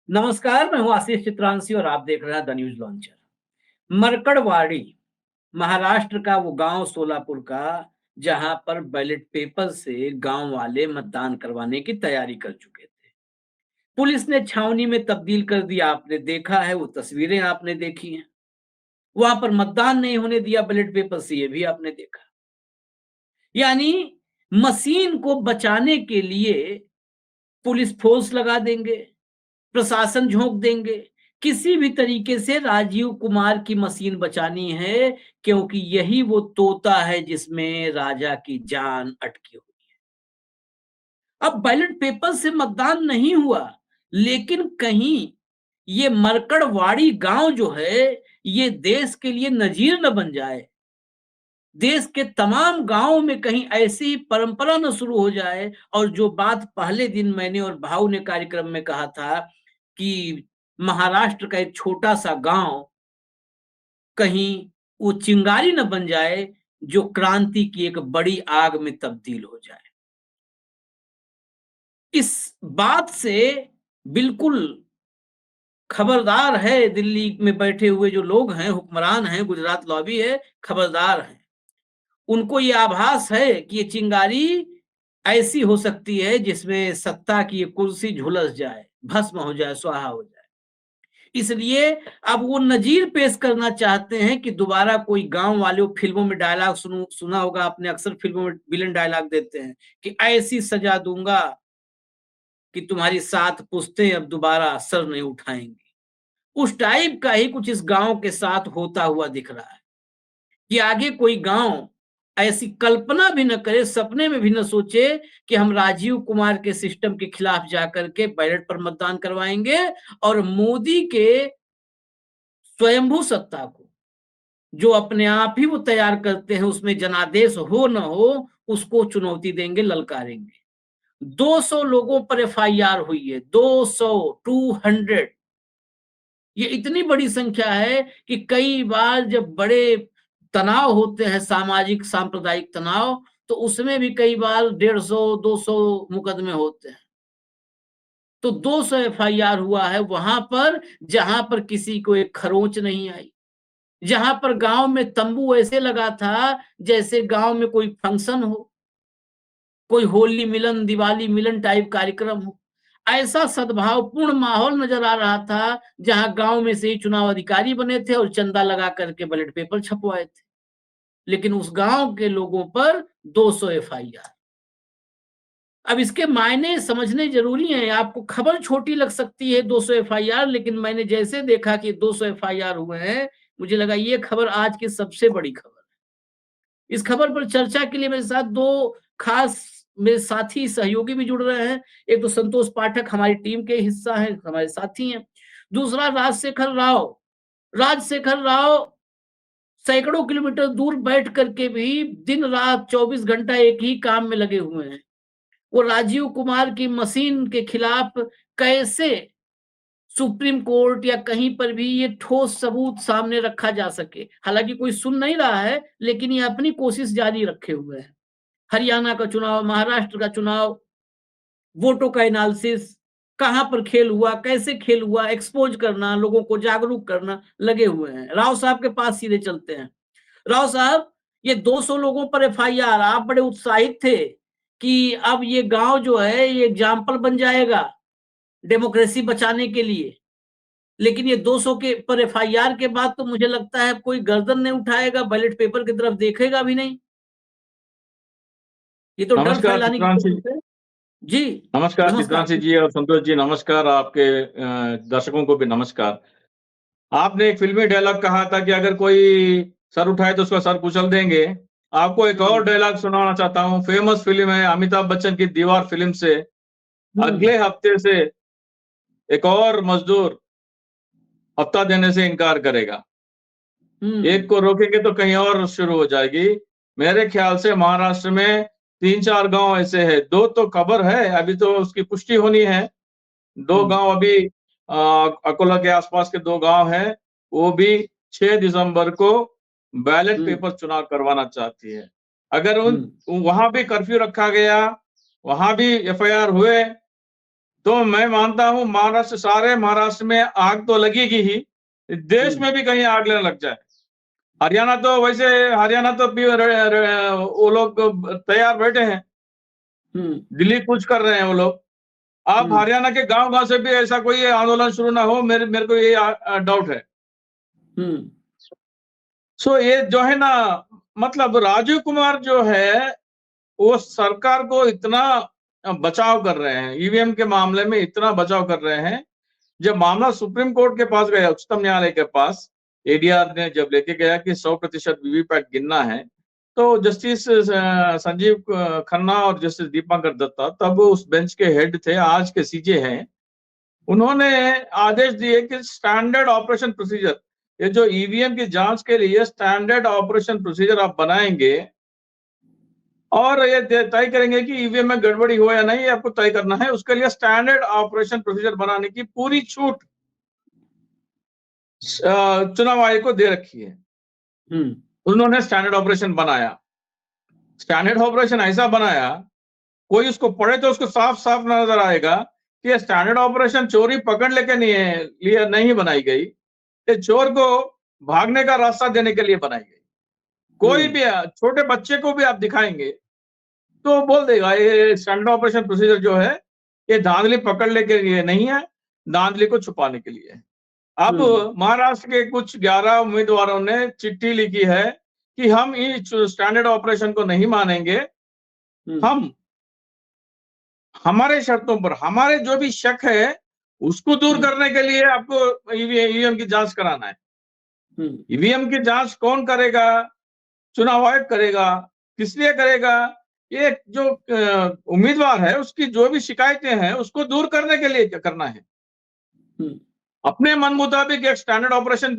नमस्कार, मैं हूँ आशीष चित्रांशी और आप देख रहे हैं द न्यूज लॉन्चर। मरकड़वाड़ी, महाराष्ट्र का वो गांव सोलापुर का, जहां पर बैलेट पेपर से गांव वाले मतदान करवाने की तैयारी कर चुके थे। पुलिस ने छावनी में तब्दील कर दिया, आपने देखा है, वो तस्वीरें आपने देखी हैं। वहां पर मतदान नहीं होने दिया बैलेट पेपर से, ये भी आपने देखा। यानी मशीन को बचाने के लिए पुलिस फोर्स लगा देंगे, प्रशासन झोंक देंगे। किसी भी तरीके से राजीव कुमार की मशीन बचानी है, क्योंकि यही वो तोता है जिसमें राजा की जान अटकी हुई है। अब बैलेट पेपर से मतदान नहीं हुआ, लेकिन कहीं ये मरकड़वाड़ी गांव जो है, ये देश के लिए नजीर न बन जाए। देश के तमाम गांवों में कहीं ऐसी परंपरा न शुरू हो जाए। और जो बात पहले दिन मैंने और भाऊ ने कार्यक्रम में कहा था कि महाराष्ट्र का एक छोटा सा गांव कहीं वो चिंगारी न बन जाए, जो क्रांति की एक बड़ी आग में तब्दील हो जाए। इस बात से बिल्कुल खबरदार है दिल्ली में बैठे हुए जो लोग हैं, हुक्मरान हैं, गुजरात लॉबी है, खबरदार है। उनको ये आभास है कि ये चिंगारी ऐसी हो सकती है जिसमें सत्ता की ये कुर्सी झुलस जाए, भस्म हो जाए, स्वाहा हो जाए। इसलिए अब वो नजीर पेश करना चाहते हैं कि दोबारा कोई गांव वाले, फिल्मों में डायलॉग सुना होगा आपने, अक्सर फिल्मों में विलन डायलॉग देते हैं कि ऐसी सजा दूंगा कि तुम्हारी 7 पुश्तें अब दोबारा सर नहीं उठाएंगी। उस टाइप का ही कुछ इस गांव के साथ होता हुआ दिख रहा है कि आगे कोई गांव ऐसी कल्पना भी न करे, सपने में भी न सोचे कि हम राजीव कुमार के सिस्टम के खिलाफ जाकर के बैलेट पर मतदान करवाएंगे और मोदी के स्वयंभू सत्ता को, जो अपने आप ही वो तैयार करते हैं, उसमें जनादेश हो न हो, उसको चुनौती देंगे, ललकारेंगे। 200 लोगों पर एफआईआर हुई है, 200, 200। ये इतनी बड़ी संख्या है कि कई बार जब बड़े तनाव होते हैं, सामाजिक सांप्रदायिक तनाव, तो उसमें भी कई बार 150, 200 मुकदमे होते हैं। तो 200 एफआईआर हुआ है वहां पर जहां पर किसी को एक खरोंच नहीं आई, जहां पर गांव में तंबू ऐसे लगा था जैसे गांव में कोई फंक्शन हो, कोई होली मिलन, दिवाली मिलन टाइप कार्यक्रम हो। ऐसा सद्भावपूर्ण माहौल नजर आ रहा था, जहां गांव में से ही चुनाव अधिकारी बने थे और चंदा लगा करके बैलेट पेपर छपवाए थे। लेकिन उस गांव के लोगों पर 200 एफआईआर। अब इसके मायने समझने जरूरी हैं। आपको खबर छोटी लग सकती है 200 एफआईआर, लेकिन मैंने जैसे देखा कि 200 एफआईआर हुए हैं, मुझे लगा ये खबर आज की सबसे बड़ी खबर है। इस खबर पर चर्चा के लिए मेरे साथ 2 खास मेरे साथी सहयोगी भी जुड़ रहे हैं। एक तो संतोष पाठक हमारी टीम के हिस्सा हैं, हमारे साथी हैं। दूसरा राजशेखर राव। राजशेखर राव सैकड़ों किलोमीटर दूर बैठ करके भी दिन रात 24 घंटा एक ही काम में लगे हुए हैं। वो राजीव कुमार की मशीन के खिलाफ कैसे सुप्रीम कोर्ट या कहीं पर भी ये ठोस सबूत सामने रखा जा सके। हालांकि कोई सुन नहीं रहा है, लेकिन ये अपनी कोशिश जारी रखे हुए है। हरियाणा का चुनाव, महाराष्ट्र का चुनाव, वोटों का एनालिसिस, कहां पर खेल हुआ, कैसे खेल हुआ, एक्सपोज करना, लोगों को जागरूक करना, लगे हुए हैं। राव साहब के पास सीधे चलते हैं। राव साहब, ये 200 लोगों पर एफआईआर, आप बड़े उत्साहित थे कि अब ये गांव जो है ये एग्जाम्पल बन जाएगा डेमोक्रेसी बचाने के लिए। लेकिन ये 200 के पर एफआईआर के बाद तो मुझे लगता है कोई गर्दन नहीं उठाएगा, बैलेट पेपर की तरफ देखेगा भी नहीं। ये तो डर नमस्कार फैलाने की चित्रांशी। कोशिश है। जी नमस्कार नमस्कार। चित्रांशी जी और संतोष जी, नमस्कार। आपके दर्शकों को भी नमस्कार। आपने एक फिल्मी डायलॉग कहा था कि अगर कोई सर उठाए तो उसका सर कुचल देंगे। आपको एक और डायलॉग सुनाना चाहता हूँ। फेमस फिल्म है अमिताभ बच्चन की दीवार फिल्म से। अगले हफ्ते से एक और मजदूर हफ्ता देने से इनकार करेगा। एक को रोकेंगे तो कहीं और शुरू हो जाएगी। मेरे ख्याल से महाराष्ट्र में 3-4 गांव ऐसे हैं। 2 तो खबर है, अभी तो उसकी पुष्टि होनी है। 2 गांव अभी अकोला के आसपास के 2 गांव हैं। वो भी 6 दिसंबर को बैलेट पेपर चुनाव करवाना चाहती है। अगर वहां भी कर्फ्यू रखा गया, वहां भी एफआईआर हुए, तो मैं मानता हूं महाराष्ट्र, सारे महाराष्ट्र में आग तो लगेगी ही, देश में भी कहीं आग लगने लग जाए। हरियाणा तो वैसे, हरियाणा तो वो लोग तैयार बैठे हैं, दिल्ली कूच कर रहे हैं वो लोग। आप हरियाणा के गांव-गांव से भी ऐसा कोई आंदोलन शुरू ना हो, मेरे को ये डाउट है। सो ये जो है ना, मतलब राजीव कुमार जो है, वो सरकार को इतना बचाव कर रहे हैं, ईवीएम के मामले में इतना बचाव कर रहे हैं। जब मामला सुप्रीम कोर्ट के पास गया, उच्चतम न्यायालय के पास, एडीआर ने जब लेके गया कि 100% वीवीपैट गिनना है, तो जस्टिस संजीव खन्ना और जस्टिस दीपांकर दत्ता, तब उस बेंच के हेड थे, आज के सीजे हैं, उन्होंने आदेश दिए कि स्टैंडर्ड ऑपरेशन प्रोसीजर, ये जो ईवीएम की जांच के लिए स्टैंडर्ड ऑपरेशन प्रोसीजर आप बनाएंगे और ये तय करेंगे कि ईवीएम में गड़बड़ी हो या नहीं, ये आपको तय करना है। उसके लिए स्टैंडर्ड ऑपरेशन प्रोसीजर बनाने की पूरी छूट चुनाव आयोग को दे रखी है। उन्होंने स्टैंडर्ड ऑपरेशन बनाया, स्टैंडर्ड ऑपरेशन ऐसा बनाया, कोई उसको पढ़े तो उसको साफ साफ नजर आएगा कि ये स्टैंडर्ड ऑपरेशन चोरी पकड़ लेके नहीं बनाई गई, ये चोर को भागने का रास्ता देने के लिए बनाई गई। कोई भी छोटे बच्चे को भी आप दिखाएंगे तो बोल देगा ये स्टैंडर्ड ऑपरेशन प्रोसीजर जो है, ये धांधली पकड़ने के लिए नहीं है, धांधली को छुपाने के लिए है। अब महाराष्ट्र के कुछ 11 उम्मीदवारों ने चिट्ठी लिखी है कि हम इस स्टैंडर्ड ऑपरेशन को नहीं मानेंगे, हम हमारे शर्तों पर, हमारे जो भी शक है उसको दूर करने के लिए आपको ईवीएम की जांच कराना है। ईवीएम की जांच कौन करेगा? चुनाव आयोग करेगा। किस लिए करेगा? ये जो उम्मीदवार है उसकी जो भी शिकायतें हैं उसको दूर करने के लिए करना है। अपने मन मुताबिक एक स्टैंडर्ड ऑपरेशन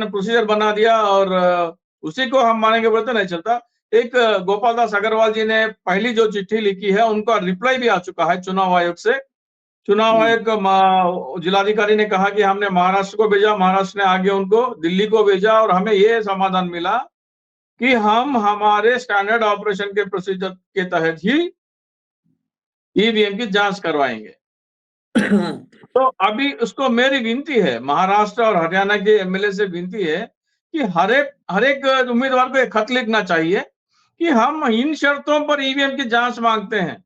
प्रोसीजर बना दिया और उसी को हम मानेंगे बोलते नहीं चलता। एक गोपाल दास अग्रवाल जी ने पहली जो चिट्ठी लिखी है उनका रिप्लाई भी आ चुका है चुनाव आयोग से। चुनाव आयोग जिलाधिकारी ने कहा कि हमने महाराष्ट्र को भेजा, महाराष्ट्र ने आगे उनको दिल्ली को भेजा और हमें ये समाधान मिला कि हम हमारे स्टैंडर्ड ऑपरेशन के प्रोसीजर के तहत ही ईवीएम की जांच करवाएंगे। तो अभी उसको मेरी विनती है, महाराष्ट्र और हरियाणा के एमएलए से विनती है कि हर एक उम्मीदवार को एक खत लिखना चाहिए कि हम इन शर्तों पर ईवीएम की जांच मांगते हैं।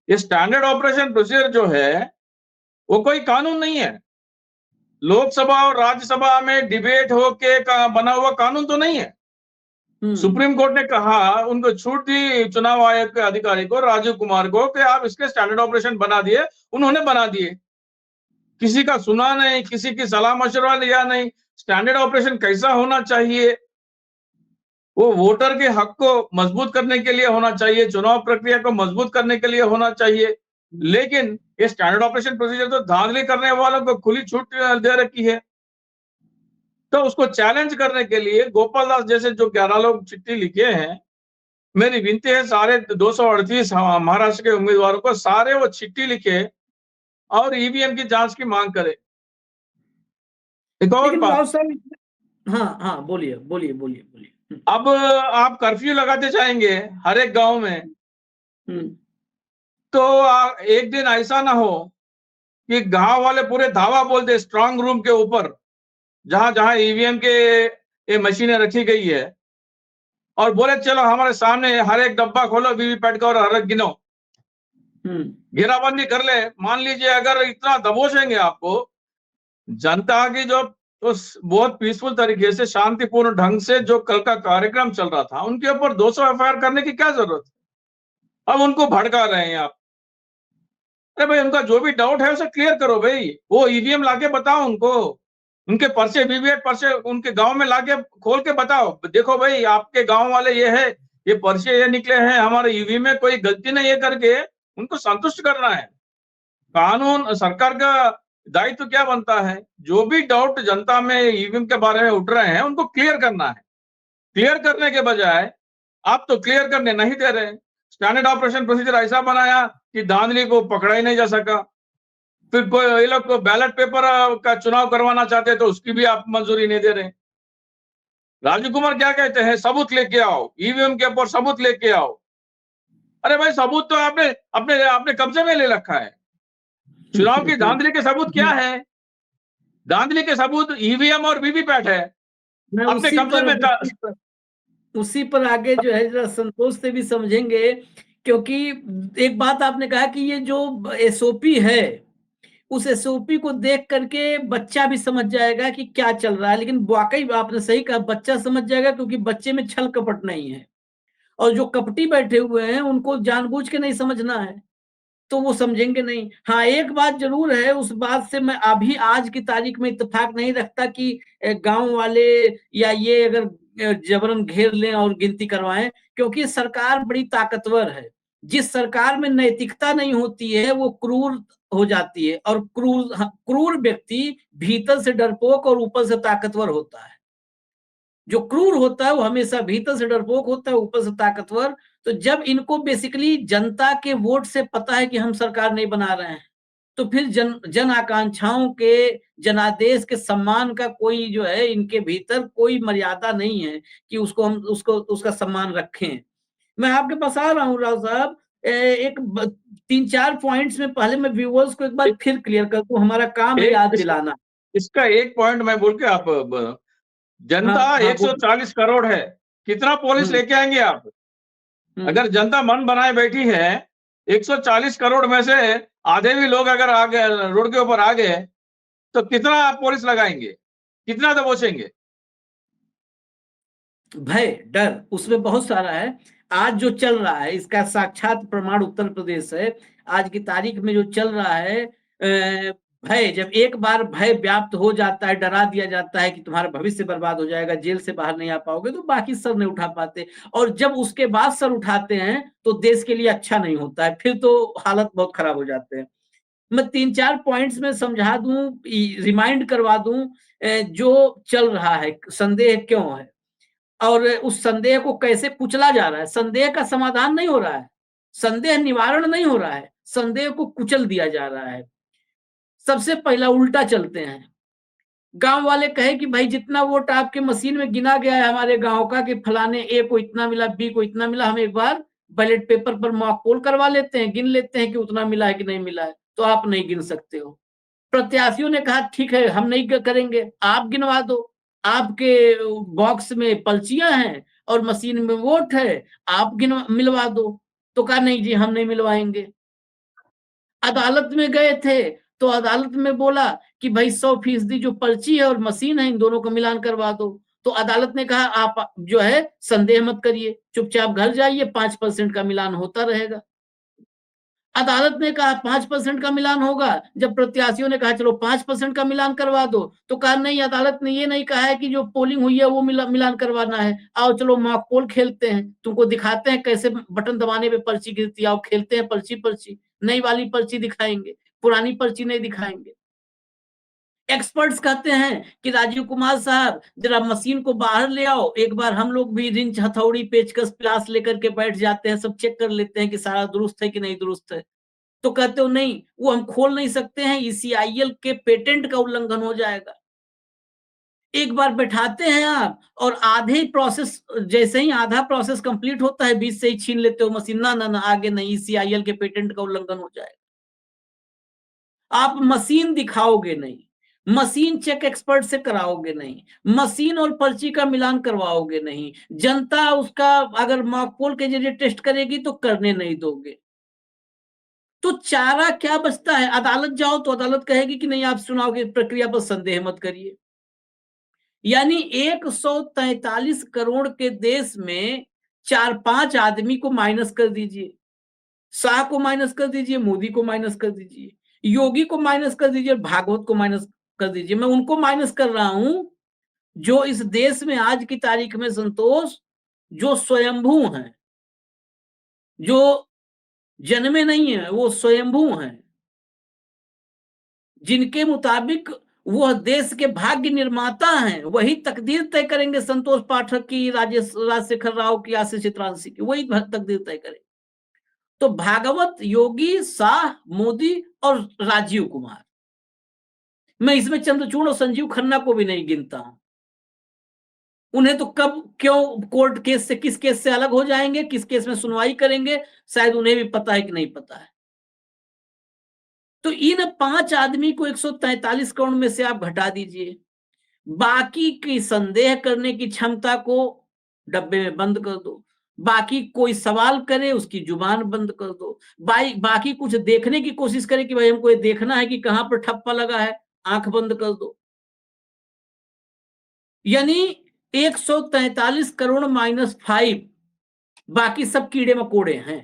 ये स्टैंडर्ड ऑपरेशन प्रोसीजर जो है वो कोई कानून नहीं है, लोकसभा और राज्यसभा में डिबेट होके बना हुआ कानून तो नहीं है। सुप्रीम कोर्ट ने कहा, उनको छूट दी चुनाव आयोग के अधिकारी को, राजीव कुमार को, कि आप इसके स्टैंडर्ड ऑपरेशन बना दिए। उन्होंने बना दिए, किसी का सुना नहीं, किसी की सलाह मशवरा लिया नहीं। स्टैंडर्ड ऑपरेशन कैसा होना चाहिए? वो वोटर के हक को मजबूत करने के लिए होना चाहिए, चुनाव प्रक्रिया को मजबूत करने के लिए होना चाहिए। लेकिन ये स्टैंडर्ड ऑपरेशन प्रोसीजर तो धांधली करने वालों को खुली छूट दे रखी है। तो उसको चैलेंज करने के लिए गोपाल दास जैसे जो 11 लोग चिट्ठी लिखे हैं, मेरी विनती है सारे 238 महाराष्ट्र के उम्मीदवारों को, सारे वो चिट्ठी लिखे और ईवीएम की जांच की मांग करे। एक और बात, हाँ, बोलिए बोलिए बोलिए बोलिए। अब आप कर्फ्यू लगाते जाएंगे हर एक गांव में, तो एक दिन ऐसा ना हो कि गांव वाले पूरे धावा बोल दे स्ट्रांग रूम के ऊपर, जहां जहां ईवीएम के ये मशीनें रखी गई है, और बोले चलो हमारे सामने हर एक डब्बा खोलो वीवीपैट का और हर एक गिनो, घेराबंदी कर ले। मान लीजिए अगर इतना दबोचेंगे आपको, जनता की जो तो बहुत पीसफुल तरीके से, शांतिपूर्ण ढंग से जो कल का कार्यक्रम चल रहा था, उनके ऊपर 200 एफआईआर करने की क्या जरूरत है? अब उनको भड़का रहे हैं आप। अरे भाई, उनका जो भी डाउट है उसे क्लियर करो भाई। वो ईवीएम लाके बताओ उनको, उनके पर्चे, वीवीपैट पर्चे उनके गांव में लाके खोल के बताओ, देखो भाई आपके गांव वाले ये है, ये पर्चे ये निकले हैं, हमारे ईवीएम में कोई गलती नहीं है करके उनको संतुष्ट करना है। कानून, सरकार का दायित्व क्या बनता है? जो भी डाउट जनता में ईवीएम के बारे में उठ रहे हैं उनको क्लियर करना है। क्लियर करने के बजाय आप तो क्लियर करने नहीं दे रहे। स्टैंडर्ड ऑपरेशन प्रोसीजर ऐसा बनाया कि धांधली को पकड़ा ही नहीं जा सका। फिर कोई ये लोग को बैलेट पेपर का चुनाव करवाना चाहते तो उसकी भी आप मंजूरी नहीं दे रहे। राजीव कुमार क्या कहते हैं? सबूत लेके आओ, ईवीएम के ऊपर सबूत लेके आओ। अरे भाई सबूत तो आपने अपने अपने कब्जे में ले रखा है। चुनाव की धांधली के सबूत क्या है? धांधली के सबूत ईवीएम और वीवीपैट है, मैं अपने कब्जे में उसी पर आगे जो है जरा संतोष से भी समझेंगे, क्योंकि एक बात आपने कहा कि ये जो एसओपी है, उस एसओपी को देख करके बच्चा भी समझ जाएगा कि क्या चल रहा है। लेकिन वाकई आपने सही कहा, बच्चा समझ जाएगा क्योंकि बच्चे में छल कपट नहीं है, और जो कपटी बैठे हुए हैं उनको जानबूझ के नहीं समझना है, तो वो समझेंगे नहीं। हाँ, एक बात जरूर है, उस बात से मैं अभी आज की तारीख में इत्तेफाक नहीं रखता कि गांव वाले या ये अगर जबरन घेर लें और गिनती करवाएं, क्योंकि सरकार बड़ी ताकतवर है। जिस सरकार में नैतिकता नहीं होती है वो क्रूर हो जाती है, और क्रूर व्यक्ति भीतर से डरपोक और ऊपर से ताकतवर होता है। जो क्रूर होता है वो हमेशा भीतर से डरपोक होता है, ऊपर से ताकतवर। तो जब इनको बेसिकली जनता के वोट से पता है कि हम सरकार नहीं बना रहे हैं, तो फिर जन आकांक्षाओं के, जनादेश के सम्मान का कोई जो है इनके भीतर कोई मर्यादा नहीं है कि उसको उसका सम्मान रखें। मैं आपके पास आ रहा हूँ राव साहब, एक 3-4 पॉइंट्स में पहले मैं व्यूअर्स को एक बार फिर क्लियर कर दूं, हमारा काम है याद दिलाना। इसका एक पॉइंट मैं बोल के आप जनता हाँ हाँ, 140 करोड़ है, कितना पुलिस लेके आएंगे आप? अगर जनता मन बनाए बैठी है, 140 करोड़ में से आधे भी लोग अगर आगे रोड के ऊपर आ गए तो कितना पुलिस लगाएंगे, कितना दबोचेंगे? भय डर उसमें बहुत सारा है। आज जो चल रहा है इसका साक्षात प्रमाण उत्तर प्रदेश है। आज की तारीख में जो चल रहा है, भय, जब एक बार भय व्याप्त हो जाता है, डरा दिया जाता है कि तुम्हारा भविष्य बर्बाद हो जाएगा, जेल से बाहर नहीं आ पाओगे, तो बाकी सर नहीं उठा पाते। और जब उसके बाद सर उठाते हैं तो देश के लिए अच्छा नहीं होता है, फिर तो हालत बहुत खराब हो जाते हैं। मैं 3-4 पॉइंट्स में समझा दूं, रिमाइंड करवा दूं जो चल रहा है, संदेह क्यों है और उस संदेह को कैसे कुचला जा रहा है। संदेह का समाधान नहीं हो रहा है, संदेह निवारण नहीं हो रहा है, संदेह को कुचल दिया जा रहा है। सबसे पहला उल्टा चलते हैं। गांव वाले कहे कि भाई जितना वोट आपके मशीन में गिना गया है हमारे गांव का, कि फलाने ए को इतना मिला, बी को इतना मिला, हम एक बार बैलेट पेपर पर मॉक पोल करवा लेते हैं, गिन लेते हैं कि उतना मिला है कि नहीं मिला है। तो आप नहीं गिन सकते हो। प्रत्याशियों ने कहा ठीक है हम नहीं करेंगे, आप गिनवा दो, आपके बॉक्स में पर्चियां हैं और मशीन में वोट है, आप मिलवा दो। तो कहा नहीं जी हम नहीं मिलवाएंगे। अदालत में गए थे तो अदालत में बोला कि भाई 100% जो पर्ची है और मशीन है इन दोनों का मिलान करवा दो। तो अदालत ने कहा आप जो है संदेह मत करिए, चुपचाप घर जाइए, 5% का मिलान होता रहेगा। अदालत ने कहा 5% का मिलान होगा। जब प्रत्याशियों ने कहा चलो 5% का मिलान करवा दो, तो कहा नहीं, अदालत ने ये नहीं कहा है कि जो पोलिंग हुई है वो मिलान करवाना है, आओ चलो मॉक पोल खेलते हैं, तुमको दिखाते हैं कैसे बटन दबाने पे पर्ची गिरती है, आओ खेलते हैं पर्ची पर्ची। नई वाली पर्ची दिखाएंगे, पुरानी पर्ची नहीं दिखाएंगे। एक्सपर्ट्स कहते हैं कि राजीव कुमार साहब जरा मशीन को बाहर ले आओ, एक बार हम लोग भी रिंच हथौड़ी पेचकस प्लास लेकर के बैठ जाते हैं, सब चेक कर लेते हैं कि सारा दुरुस्त है कि नहीं दुरुस्त है। तो कहते हो नहीं वो हम खोल नहीं सकते हैं, ईसीआईएल के पेटेंट का उल्लंघन हो जाएगा। एक बार बैठाते हैं आप और आधे प्रोसेस, जैसे ही आधा प्रोसेस कंप्लीट होता है बीच से ही छीन लेते हो मशीन, ना ना ना आगे नहीं, ईसीआईएल के पेटेंट का उल्लंघन हो जाएगा। आप मशीन दिखाओगे नहीं, मशीन चेक एक्सपर्ट से कराओगे नहीं, मशीन और पर्ची का मिलान करवाओगे नहीं, जनता उसका अगर मॉक पोल के जरिए टेस्ट करेगी तो करने नहीं दोगे, तो चारा क्या बचता है? अदालत जाओ तो अदालत कहेगी कि नहीं आप चुनाव की प्रक्रिया पर संदेह मत करिए। यानी 143 करोड़ के देश में 4-5 आदमी को माइनस कर दीजिए, शाह को माइनस कर दीजिए, मोदी को माइनस कर दीजिए, योगी को माइनस कर दीजिए, भागवत को माइनस कर दीजिए। मैं उनको माइनस कर रहा हूं जो इस देश में आज की तारीख में संतोष, जो स्वयंभू हैं, जो जन्मे नहीं है, वो स्वयंभू हैं, जिनके मुताबिक वह देश के भाग्य निर्माता हैं, वही तकदीर तय करेंगे। संतोष पाठक की, राजशेखर राव की, आशीष चित्रांशी की, वही तकदीर तय करेंगे। तो भागवत, योगी, शाह, मोदी और राजीव कुमार, मैं इसमें चंद्रचूड़ और संजीव खन्ना को भी नहीं गिनता हूं। उन्हें तो कब क्यों कोर्ट केस से, किस केस से अलग हो जाएंगे, किस केस में सुनवाई करेंगे, शायद उन्हें भी पता है कि नहीं पता है। तो इन 5 आदमी को 143 करोड़ में से आप घटा दीजिए, बाकी की संदेह करने की क्षमता को डब्बे में बंद कर दो, बाकी कोई सवाल करे उसकी जुबान बंद कर दो, बाकी कुछ देखने की कोशिश करे कि भाई हमको ये देखना है कि कहां पर ठप्पा लगा है, आंख बंद कर दो। यानी 143 करोड़ -5, बाकी सब कीड़े मकोड़े हैं।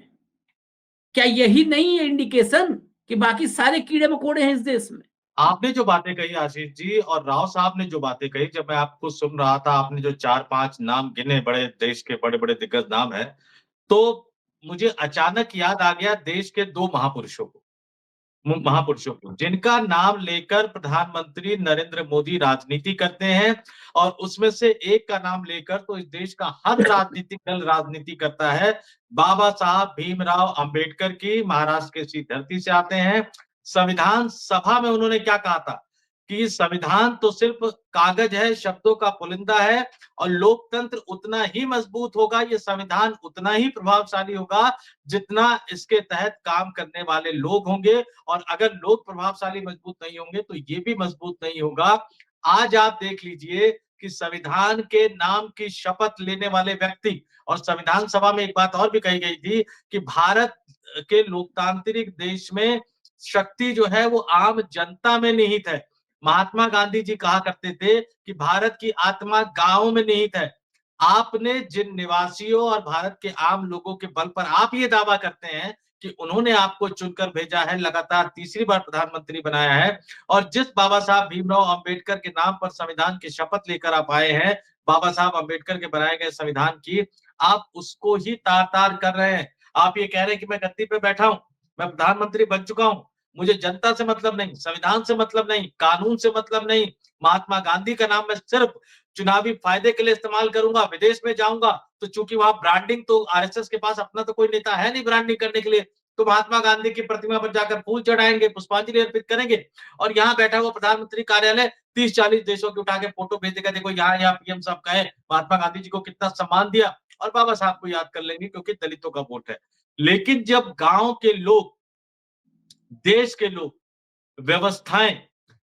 क्या यही नहीं है इंडिकेशन कि बाकी सारे कीड़े मकोड़े हैं इस देश में? आपने जो बातें कही आशीष जी और राव साहब ने जो बातें कही, जब मैं आपको सुन रहा था, आपने जो 4-5 नाम गिने, बड़े देश के बड़े-बड़े दिग्गज नाम हैं, तो मुझे अचानक याद आ गया देश के 2 महापुरुषों को, महापुरुषों को, जिनका नाम लेकर प्रधानमंत्री नरेंद्र मोदी राजनीति करते हैं, और उसमें से एक का नाम लेकर तो इस देश का हर राजनीतिक दल राजनीति करता है। बाबा साहब भीमराव अंबेडकर की महाराष्ट्र की इसी धरती से आते हैं। संविधान सभा में उन्होंने क्या कहा था कि संविधान तो सिर्फ कागज है, शब्दों का पुलिंदा है, और लोकतंत्र उतना ही मजबूत होगा, ये संविधान उतना ही प्रभावशाली होगा जितना इसके तहत काम करने वाले लोग होंगे, और अगर लोग प्रभावशाली मजबूत नहीं होंगे तो ये भी मजबूत नहीं होगा। आज आप देख लीजिए कि संविधान के नाम की शपथ लेने वाले व्यक्ति, और संविधान सभा में एक बात और भी कही गई थी कि भारत के लोकतांत्रिक देश में शक्ति जो है वो आम जनता में निहित है। महात्मा गांधी जी कहा करते थे कि भारत की आत्मा गांव में निहित है। आपने जिन निवासियों और भारत के आम लोगों के बल पर आप ये दावा करते हैं कि उन्होंने आपको चुनकर भेजा है, लगातार तीसरी बार प्रधानमंत्री बनाया है, और जिस बाबा साहब भीमराव अंबेडकर के नाम पर संविधान की शपथ लेकर आप आए हैं, बाबा साहब अंबेडकर के बनाए गए संविधान की, आप उसको ही तार-तार कर रहे हैं। आप ये कह रहे हैं कि मैं गद्दी पे बैठा हूं, मैं प्रधानमंत्री बन चुका हूं, मुझे जनता से मतलब नहीं, संविधान से मतलब नहीं, कानून से मतलब नहीं, महात्मा गांधी का नाम मैं सिर्फ चुनावी फायदे के लिए इस्तेमाल करूंगा, विदेश में जाऊंगा तो चूंकि वहां ब्रांडिंग, तो आरएसएस के पास अपना तो कोई नेता है नहीं ब्रांडिंग करने के लिए, तो महात्मा गांधी की प्रतिमा पर जाकर फूल चढ़ाएंगे, पुष्पांजलि अर्पित करेंगे, और यहाँ बैठा हुआ प्रधानमंत्री कार्यालय 30-40 देशों की उठा के फोटो भेज देगा, देखो यहाँ पीएम साहब का है, महात्मा गांधी जी को कितना सम्मान दिया, और बाबा साहब को याद कर लेंगे क्योंकि दलितों का वोट है। लेकिन जब गांव के लोग, देश के लोग, व्यवस्थाएं,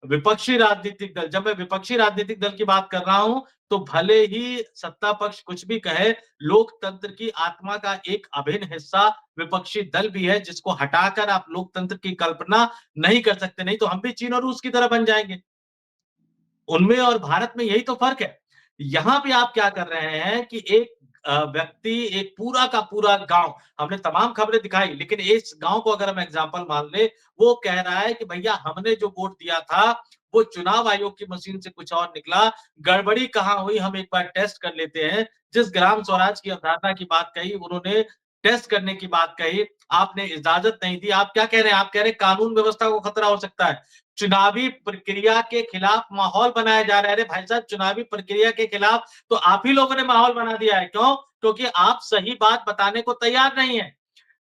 विपक्षी राजनीतिक दल, जब मैं विपक्षी राजनीतिक दल की बात कर रहा हूं तो भले ही सत्ता पक्ष कुछ भी कहे, लोकतंत्र की आत्मा का एक अभिन्न हिस्सा विपक्षी दल भी है, जिसको हटाकर आप लोकतंत्र की कल्पना नहीं कर सकते। नहीं तो हम भी चीन और रूस की तरह बन जाएंगे। उनमें और भारत में यही तो फर्क है। यहाँ पे आप क्या कर रहे हैं कि एक व्यक्ति, एक पूरा का पूरा गांव, हमने तमाम खबरें दिखाई, लेकिन इस गांव को अगर हम एग्जांपल मान ले, वो कह रहा है कि भैया हमने जो वोट दिया था वो चुनाव आयोग की मशीन से कुछ और निकला, गड़बड़ी कहाँ हुई हम एक बार टेस्ट कर लेते हैं। जिस ग्राम स्वराज की अवधारणा की बात कही, उन्होंने टेस्ट करने की बात कही, आपने इजाजत नहीं दी। आप क्या कह रहे हैं? आप कह रहे हैं कानून व्यवस्था को खतरा हो सकता है, चुनावी प्रक्रिया के खिलाफ माहौल बनाया जा रहा है। अरे भाई साहब, चुनावी प्रक्रिया के खिलाफ तो आप ही लोगों ने माहौल बना दिया है। क्यों? क्योंकि आप सही बात बताने को तैयार नहीं है।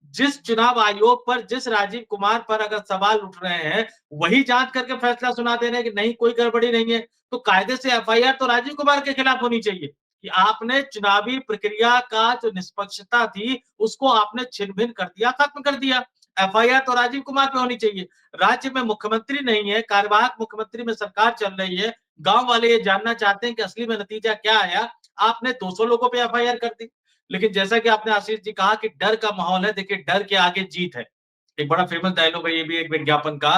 जिस चुनाव आयोग पर, जिस राजीव कुमार पर अगर सवाल उठ रहे हैं, वही जांच करके फैसला सुना दे रहे हैं कि नहीं कोई गड़बड़ी नहीं है, तो कायदे से एफआईआर तो राजीव कुमार के खिलाफ होनी चाहिए कि आपने चुनावी प्रक्रिया का जो निष्पक्षता थी उसको आपने छिन-भिन कर दिया, खत्म कर दिया। एफआईआर तो राजीव कुमार पे होनी चाहिए। राज्य में मुख्यमंत्री नहीं है, कार्यवाहक मुख्यमंत्री में सरकार चल रही है, गांव वाले ये जानना चाहते हैं कि असली में नतीजा क्या आया, आपने 200 लोगों पे एफआईआर कर दी। लेकिन जैसा कि आपने आशीष जी कहा कि डर का माहौल है, देखिए डर के आगे जीत है। एक बड़ा फेमस डायलॉग है ये भी एक विज्ञापन का।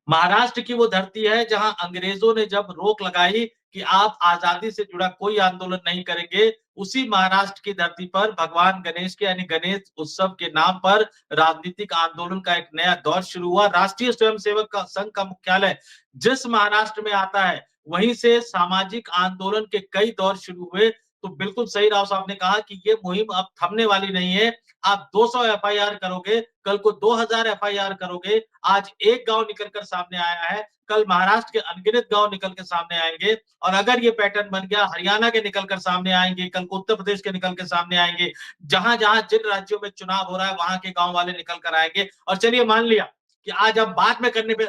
महाराष्ट्र की वो धरती है जहां अंग्रेजों ने जब रोक लगाई कि आप आजादी से जुड़ा कोई आंदोलन नहीं करेंगे, उसी महाराष्ट्र की धरती पर भगवान गणेश के, यानी गणेश उत्सव के नाम पर राजनीतिक आंदोलन का एक नया दौर शुरू हुआ। राष्ट्रीय स्वयंसेवक का संघ का मुख्यालय जिस महाराष्ट्र में आता है, वहीं से सामाजिक आंदोलन के कई दौर शुरू हुए। तो बिल्कुल सही राव साहब ने कहा कि ये मुहिम अब थमने वाली नहीं है। आप 200 एफआईआर करोगे, कल को 2000 एफआईआर करोगे। आज एक गांव निकलकर सामने आया है, कल महाराष्ट्र के अनगिनत गांव निकल के सामने आएंगे, और अगर ये पैटर्न बन गया, हरियाणा के निकलकर सामने आएंगे, कल को उत्तर प्रदेश के निकल के सामने आएंगे, जहां जहां जिन राज्यों में चुनाव हो रहा है वहां के गांव वाले निकल कर आएंगे। और चलिए मान लिया कि आज हम बाद में करने पे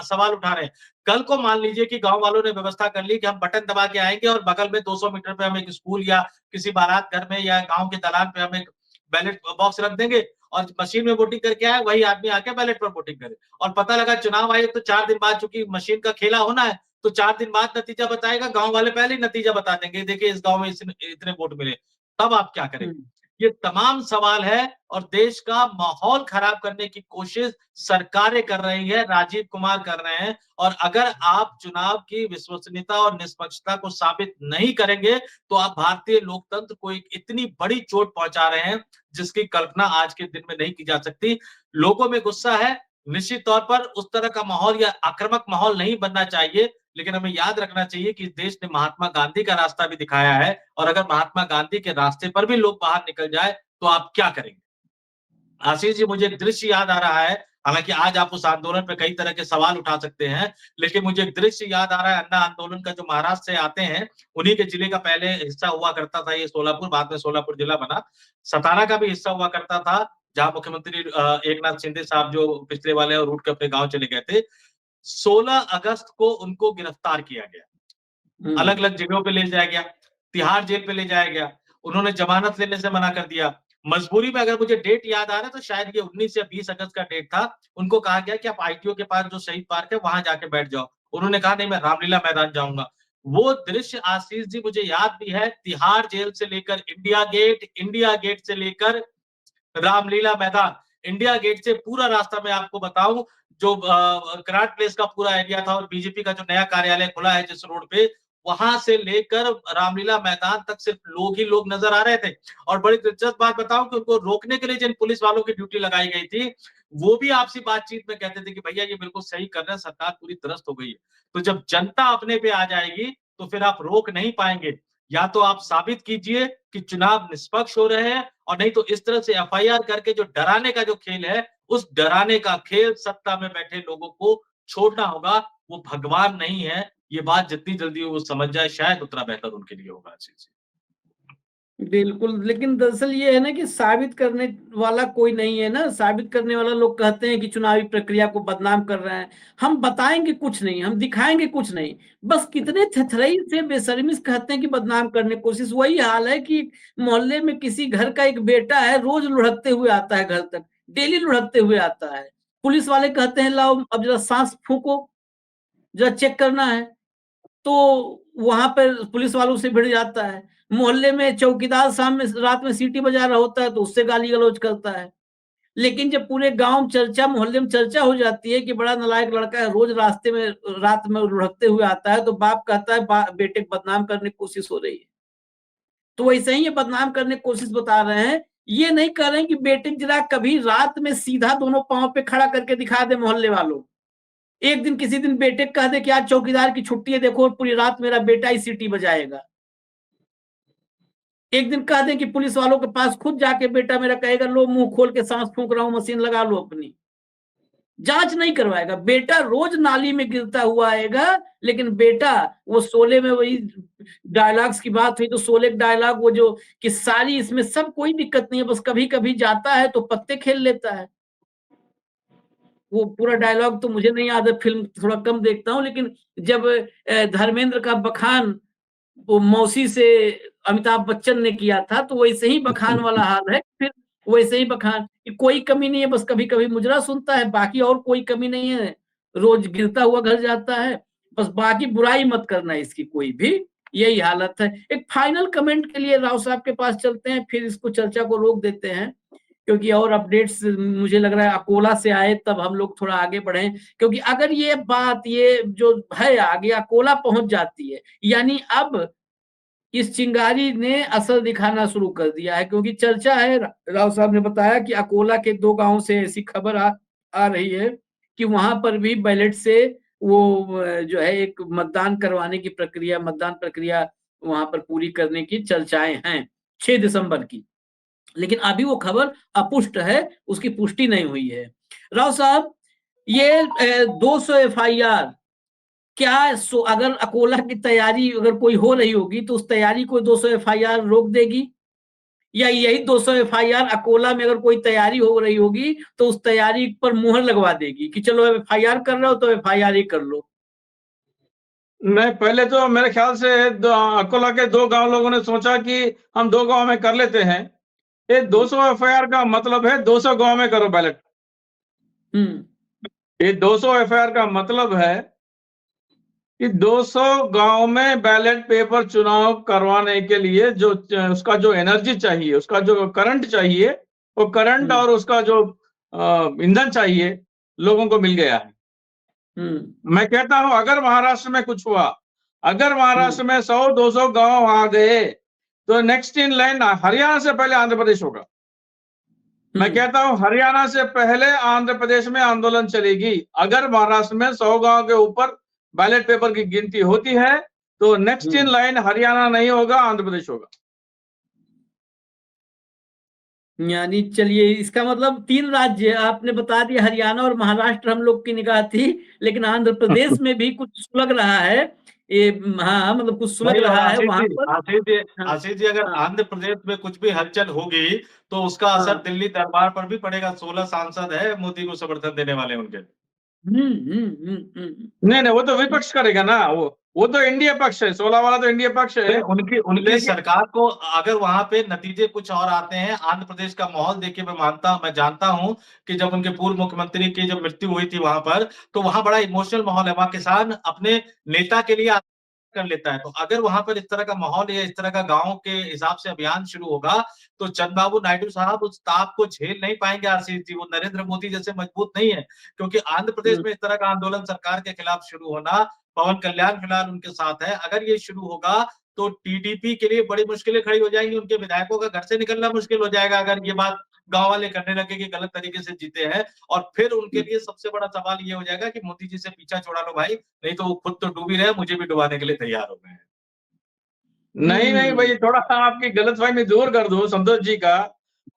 सवाल उठा रहे हैं। कल को मान लीजिए कि गाँव वालों ने व्यवस्था कर ली कि हम बटन दबा के आएँगे और बगल में 200 मीटर पे हम एक स्कूल या किसी बारात घर में या गाँव के दलान पे हम एक बैलेट बॉक्स रख देंगे और मशीन में वोटिंग करके आए, वही आदमी आके बैलेट पर वोटिंग करे। और पता लगा चुनाव आयोग तो 4 दिन बाद, चूंकि मशीन का खेला होना है, तो 4 दिन बाद नतीजा बताएगा, गाँव वाले पहले ही नतीजा बता देंगे, देखिए इस गाँव में इतने वोट मिले। तब आप क्या करेंगे? ये तमाम सवाल है और देश का माहौल खराब करने की कोशिश सरकारें कर रही है, राजीव कुमार कर रहे हैं। और अगर आप चुनाव की विश्वसनीयता और निष्पक्षता को साबित नहीं करेंगे, तो आप भारतीय लोकतंत्र को एक इतनी बड़ी चोट पहुंचा रहे हैं, जिसकी कल्पना आज के दिन में नहीं की जा सकती। लोगों में गुस्सा है, निश्चित तौर पर उस तरह का माहौल या आक्रामक माहौल नहीं बनना चाहिए, लेकिन हमें याद रखना चाहिए कि देश ने महात्मा गांधी का रास्ता भी दिखाया है और अगर महात्मा गांधी के रास्ते पर भी लोग बाहर निकल जाए तो आप क्या करेंगे? आशीष जी, मुझे एक दृश्य याद आ रहा है, हालांकि आज आप उस आंदोलन पे कई तरह के सवाल उठा सकते हैं, लेकिन मुझे एक दृश्य याद आ रहा है अन्ना आंदोलन का, जो महाराष्ट्र से आते हैं, उन्हीं के जिले का पहले हिस्सा हुआ करता था ये सोलापुर, बाद में सोलापुर जिला बना। सतारा का भी हिस्सा हुआ करता था, जहां मुख्यमंत्री एकनाथ शिंदे साहब जो पिछले वाले और उठ के अपने गांव चले गए थे। 16 अगस्त को उनको गिरफ्तार किया गया, अलग-अलग जगहों पे ले जाया गया, तिहाड़ जेल पे ले जाया गया, उन्होंने जमानत लेने से मना कर दिया। मजबूरी में, अगर मुझे डेट याद आ रहा है तो शायद ये 19 या 20 अगस्त का डेट था, उनको कहा गया कि आप आईटीओ के पास जो शहीद पार्क है वहां जाके बैठ जाओ। उन्होंने कहा नहीं, मैं रामलीला मैदान जाऊंगा। वो दृश्य आशीष जी मुझे याद भी है, तिहाड़ जेल से लेकर इंडिया गेट से लेकर रामलीला मैदान, इंडिया गेट से पूरा रास्ता मैं आपको बताऊं, जो कराट प्लेस का पूरा एरिया था और बीजेपी का जो नया कार्यालय खुला है जिस रोड पे, वहां से लेकर रामलीला मैदान तक सिर्फ लोग ही लोग नजर आ रहे थे। और बड़ी दिलचस्प बात बताऊं कि उनको रोकने के लिए जिन पुलिस वालों की ड्यूटी लगाई गई थी, वो भी आपसी बातचीत में कहते थे कि भैया ये बिल्कुल सही कर रहे हैं, सरकार पूरी त्रस्त हो गई है। तो जब जनता अपने पे आ जाएगी तो फिर आप रोक नहीं पाएंगे। या तो आप साबित कीजिए कि चुनाव निष्पक्ष हो रहे हैं, और नहीं तो इस तरह से एफआईआर करके जो डराने का जो खेल है, उस डराने का खेल सत्ता में बैठे लोगों को छोड़ना होगा। वो भगवान नहीं है, ये बात जितनी जल्दी वो समझ जाए शायद उतना बेहतर उनके लिए होगा। जी, जी। बिल्कुल, लेकिन दरअसल ये है ना कि साबित करने वाला कोई नहीं है ना, साबित करने वाला लोग कहते हैं कि चुनावी प्रक्रिया को बदनाम कर रहे हैं। हम बताएँगे कुछ नहीं, हम दिखाएँगे कुछ नहीं, बस कितने थथरई से बेशर्मी से कहते हैं कि बदनाम करने की कोशिश। वही हाल है कि मोहल्ले में किसी घर का एक बेटा है, रोज़ लुढ़कते हुए आता है घर तक, डेली लुढ़कते हुए आता है। पुलिस वाले कहते हैं लाओ अब ज़रा साँस फूँको, ज़रा चेक करना है। तो वहाँ पर पुलिस वालों से भिड़ जाता है। मोहल्ले में चौकीदार शाम में रात में सीटी बजा रहा होता है तो उससे गाली-गलौज करता है। लेकिन जब पूरे गाँव में चर्चा, मोहल्ले में चर्चा हो जाती है कि बड़ा नालायक लड़का है, रोज़ रास्ते में रात में लुढ़कते हुए आता है, तो बाप कहता है बेटे को बदनाम करने की कोशिश हो रही है। तो वैसे ही ये बदनाम करने की कोशिश बता रहे हैं। ये नहीं कह रहे हैं कि बेटे को जरा कभी रात में सीधा दोनों पाँव पे खड़ा करके दिखा दे मोहल्ले वालों। एक दिन किसी दिन बेटे को कह दे कि आज चौकीदार की छुट्टी है, देखो पूरी रात मेरा बेटा ही सीटी बजाएगा। एक दिन कह दें कि पुलिस वालों के पास खुद जाके बेटा मेरा कहेगा लो मुंह खोल के सांस फूंक रहा हूं, मशीन लगा लो अपनी। जांच नहीं करवाएगा, बेटा रोज नाली में गिरता हुआ आएगा, लेकिन बेटा वो शोले में वही डायलॉग्स की बात हुई तो शोले डायलॉग वो जो कि सारी इसमें सब कोई दिक्कत नहीं है, बस कभी कभी जाता है तो पत्ते खेल लेता है। वो पूरा डायलॉग तो मुझे नहीं याद है, फिल्म थोड़ा कम देखता हूँ, लेकिन जब धर्मेंद्र का बखान वो मौसी से अमिताभ बच्चन ने किया था, तो वैसे ही बखान वाला हाल है। फिर वैसे ही बखान कि कोई कमी नहीं है, बस कभी-कभी मुजरा सुनता है, बाकी और कोई कमी नहीं है। रोज गिरता हुआ घर जाता है, बस बाकी बुराई मत करना इसकी कोई भी, यही हालत है। एक फाइनल कमेंट के लिए राव साहब के पास चलते हैं, फिर इसको चर्चा को रोक देते हैं, क्योंकि और अपडेट्स मुझे लग रहा है अकोला से आए तब हम लोग थोड़ा आगे बढ़े, क्योंकि अगर ये बात ये जो है आगे अकोला पहुंच जाती है, यानी अब इस चिंगारी ने असर दिखाना शुरू कर दिया है, क्योंकि चर्चा है, राव साहब ने बताया कि अकोला के 2 गांव से ऐसी खबर आ रही है कि वहां पर भी बैलेट से वो जो है एक मतदान प्रक्रिया वहां पर पूरी करने की चर्चाएं हैं 6 दिसंबर की। लेकिन अभी वो खबर अपुष्ट है, उसकी पुष्टि नहीं हुई है। राव साहब, ये 200 एफआईआर क्या अगर अकोला की तैयारी अगर कोई हो रही होगी तो उस तैयारी को 200 एफआईआर रोक देगी? या यही 200 एफआईआर अकोला में अगर कोई तैयारी हो रही होगी तो उस तैयारी पर मुहर लगवा देगी कि चलो एफआईआर कर रहे हो तो एफआईआर ही कर लो। नहीं, पहले तो मेरे ख्याल से अकोला के 2 गांव लोगों ने सोचा कि हम 2 गांव में कर लेते हैं। ये 200 एफआईआर का मतलब है 200 गांव में करो बैलेट। ये 200 एफआईआर का मतलब है कि 200 गांव में बैलेट पेपर चुनाव करवाने के लिए जो उसका जो एनर्जी चाहिए, उसका जो करंट चाहिए, वो करंट और उसका जो ईंधन चाहिए, लोगों को मिल गया है। मैं कहता हूं अगर महाराष्ट्र में कुछ हुआ, अगर महाराष्ट्र में 100-200 गांव आ गए, तो नेक्स्ट इन लाइन हरियाणा से पहले आंध्र प्रदेश होगा। मैं कहता हूं हरियाणा से पहले आंध्र प्रदेश में आंदोलन चलेगी। अगर महाराष्ट्र में 100 गांव के ऊपर बैलेट पेपर की गिनती होती है, तो नेक्स्ट इन लाइन हरियाणा नहीं होगा, आंध्र प्रदेश होगा। यानी चलिए, इसका मतलब 3 राज्य आपने बता दिया, हरियाणा और महाराष्ट्र हम लोग की निगाह थी, लेकिन आंध्र प्रदेश में भी कुछ सुलग रहा है। ये हाँ, मतलब कुछ सुलग नहीं, और रहा है वहां पर। आशीष जी, अगर आंध्र प्रदेश में कुछ भी हलचल होगी तो उसका असर दिल्ली दरबार पर भी पड़ेगा। 16 सांसद है मोदी को समर्थन देने वाले उनके। नहीं, वो तो विपक्ष करेगा ना, वो तो एनडीए पक्ष है, 16 वाला तो एनडीए पक्ष है। उनकी सरकार को अगर वहां पे नतीजे कुछ और आते हैं, आंध्र प्रदेश का माहौल देखिए, मैं जानता हूं कि जब उनके पूर्व मुख्यमंत्री की जब मृत्यु हुई थी वहां पर, तो वहां बड़ा इमोशनल माहौल है। वहां किसान अपने नेता के लिए कर लेता है। तो अगर वहां पर इस तरह का माहौल या इस तरह का गांव के हिसाब से अभियान शुरू होगा, तो चंद्रबाबू नायडू साहब उस ताप को झेल नहीं पाएंगे आशीष जी। वो नरेंद्र मोदी जैसे मजबूत नहीं है, क्योंकि आंध्र प्रदेश में इस तरह का आंदोलन सरकार के खिलाफ शुरू होना, पवन कल्याण फिलहाल उनके साथ है, अगर ये शुरू होगा तो टीडीपी के लिए बड़ी मुश्किलें खड़ी हो जाएंगी। उनके विधायकों का घर से निकलना मुश्किल हो जाएगा अगर ये बात गांव वाले करने लगे कि गलत तरीके से जीते हैं। और फिर उनके लिए सबसे बड़ा सवाल ये हो जाएगा कि मोदी जी से पीछा छोड़ा लो भाई, नहीं तो वो खुद तो डूबी रहे, मुझे भी डुबाने के लिए तैयार हो गए हैं। नहीं भाई, थोड़ा सा आपकी गलतफहमी दूर कर दो संतोष जी का।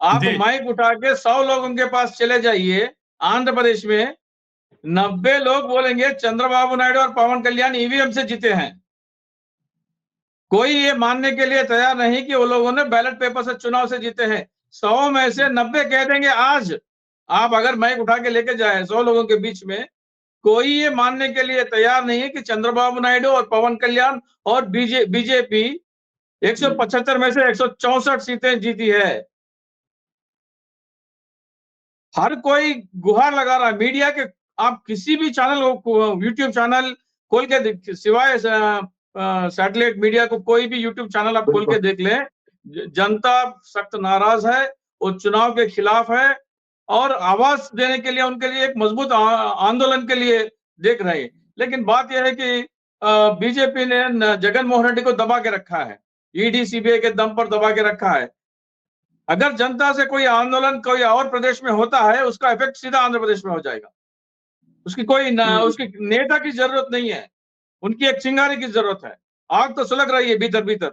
आप माइक उठा के 100 लोग उनके पास चले जाइए आंध्र प्रदेश में, 90 लोग बोलेंगे चंद्रबाबू नायडू और पवन कल्याण ईवीएम से जीते हैं। कोई ये मानने के लिए तैयार नहीं कि वो लोगों ने बैलेट पेपर से चुनाव से जीते हैं। 100 में से 90 कह देंगे आज। आप अगर माइक उठा के लेके जाए 100 लोगों के बीच में, कोई ये मानने के लिए तैयार नहीं है कि चंद्रबाबू नायडू और पवन कल्याण और बीजेपी 175 में से 164 सीटें जीती है। हर कोई गुहार लगा रहा है मीडिया के। आप किसी भी चैनल, यूट्यूब चैनल खोल के, सिवाय सैटेलाइट मीडिया को, कोई भी यूट्यूब चैनल आप खोल के देख लें, जनता सख्त नाराज है, वो चुनाव के खिलाफ है और आवाज देने के लिए, उनके लिए एक मजबूत आंदोलन के लिए देख रहे हैं। लेकिन बात यह है कि बीजेपी ने जगन मोहन रेड्डी को दबा के रखा है, ईडी सीबीआई के दम पर दबा के रखा है। अगर जनता से कोई आंदोलन कोई और प्रदेश में होता है, उसका इफेक्ट सीधा आंध्र प्रदेश में हो जाएगा। उसकी उसकी नेता की जरूरत नहीं है, उनकी एक चिंगारी की जरूरत है। आग तो सुलग रही है भीतर भीतर,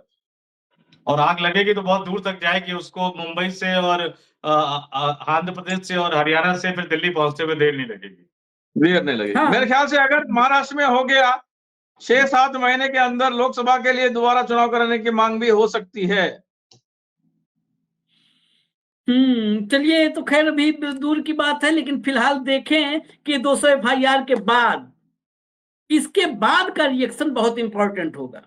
और आग लगेगी तो बहुत दूर तक जाएगी। उसको मुंबई से और आंध्र प्रदेश से और हरियाणा से फिर दिल्ली पहुंचते हुए देर नहीं लगेगी। देर नहीं लगेगी। मेरे ख्याल से अगर महाराष्ट्र में हो गया, 6-7 महीने के अंदर लोकसभा के लिए दोबारा चुनाव कराने की मांग भी हो सकती है। चलिए, तो खैर अभी दूर की बात है, लेकिन फिलहाल देखें कि 200 एफआईआर के बाद, इसके बाद का रिएक्शन बहुत इंपॉर्टेंट होगा।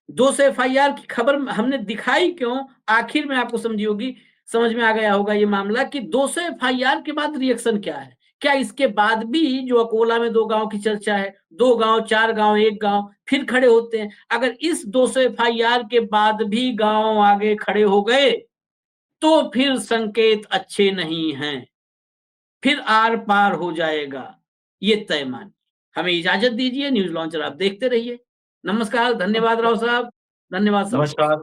200 एफआईआर की खबर हमने दिखाई क्यों, आखिर में आपको समझ में आ गया होगा ये मामला कि 200 एफआईआर के बाद रिएक्शन क्या है। क्या इसके बाद भी जो अकोला में 2 गांव की चर्चा है, 2 गांव, 4 गांव, 1 गांव फिर खड़े होते हैं? अगर इस 200 एफआईआर के बाद भी गांव आगे खड़े हो गए तो फिर संकेत अच्छे नहीं हैं, फिर आर पार हो जाएगा, ये तय मानिए। हमें इजाजत दीजिए, न्यूज लॉन्चर आप देखते रहिए। नमस्कार, धन्यवाद राव साहब, धन्यवाद। नमस्कार।